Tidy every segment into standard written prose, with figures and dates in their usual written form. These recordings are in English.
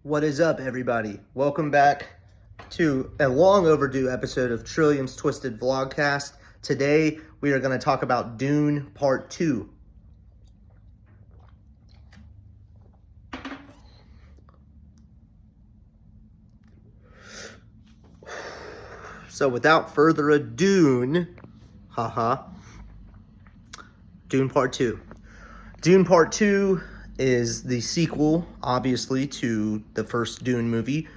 What is up, everybody? Welcome back to a long overdue episode of Trillium's Twisted Vlogcast. Today, we are going to talk about Dune Part 2. So, without further ado, Dune Part 2. Dune Part 2 is the sequel, obviously, to the first Dune movie.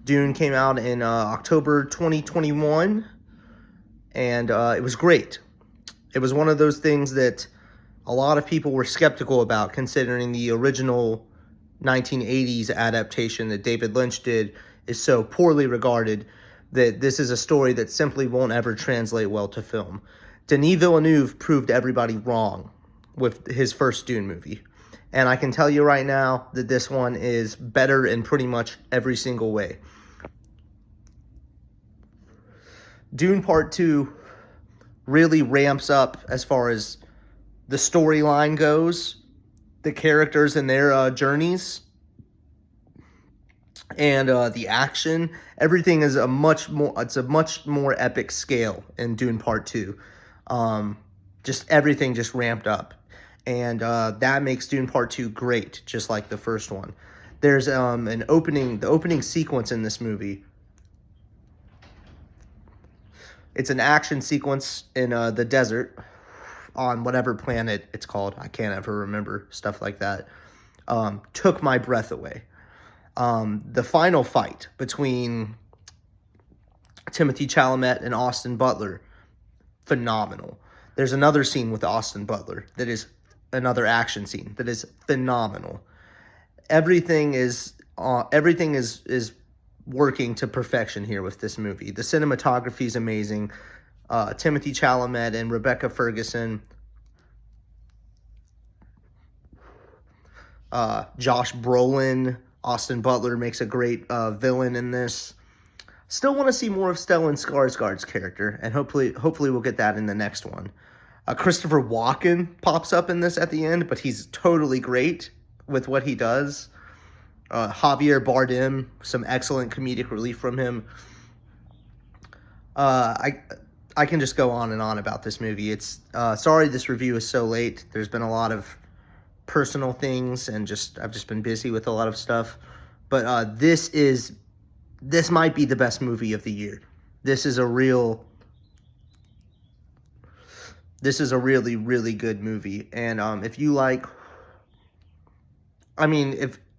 Dune came out in October 2021, and it was great. It was one of those things that a lot of people were skeptical about, considering the original 1980s adaptation that David Lynch did is so poorly regarded that this is a story that simply won't ever translate well to film. Denis Villeneuve proved everybody wrong with his first Dune movie. And I can tell you right now that this one is better in pretty much every single way. Dune Part 2 really ramps up as far as the storyline goes, the characters and their journeys, and the action. Everything is a much more epic scale in Dune Part 2. Everything just ramped up. And that makes Dune Part 2 great, just like the first one. There's the opening sequence in this movie. It's an action sequence in the desert on whatever planet it's called. I can't ever remember stuff like that. Took my breath away. The final fight between Timothée Chalamet and Austin Butler, phenomenal. There's another scene with Austin Butler that is another action scene that is phenomenal. Everything is working to perfection here with this movie. The cinematography is amazing. Timothée Chalamet and Rebecca Ferguson, Josh Brolin, Austin Butler makes a great villain in this. Still want to see more of Stellan Skarsgård's character, and hopefully we'll get that in the next one. Christopher Walken pops up in this at the end, but he's totally great with what he does. Javier Bardem, some excellent comedic relief from him. I can just go on and on about this movie. It's sorry this review is so late. There's been a lot of personal things, and I've just been busy with a lot of stuff. But this might be the best movie of the year. This is a really, really good movie. And if you like,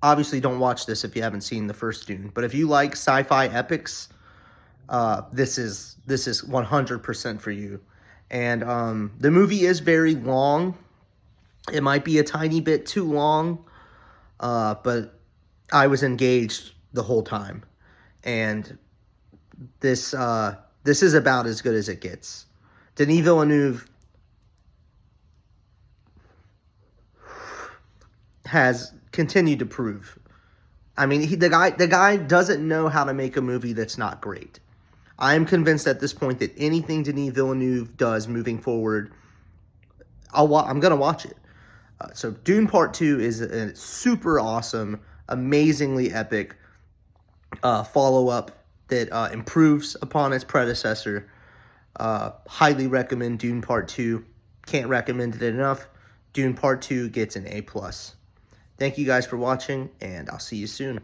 obviously don't watch this if you haven't seen the first Dune, but if you like sci-fi epics, this is 100% for you. And the movie is very long. It might be a tiny bit too long, but I was engaged the whole time. And this is about as good as it gets. Denis Villeneuve has continued to prove. The guy doesn't know how to make a movie that's not great. I am convinced at this point that anything Denis Villeneuve does moving forward, I'm going to watch it. So Dune Part 2 is a super awesome, amazingly epic follow-up that improves upon its predecessor. Highly recommend Dune Part 2. Can't recommend it enough. Dune Part 2 gets an A+. Thank you guys for watching, and I'll see you soon.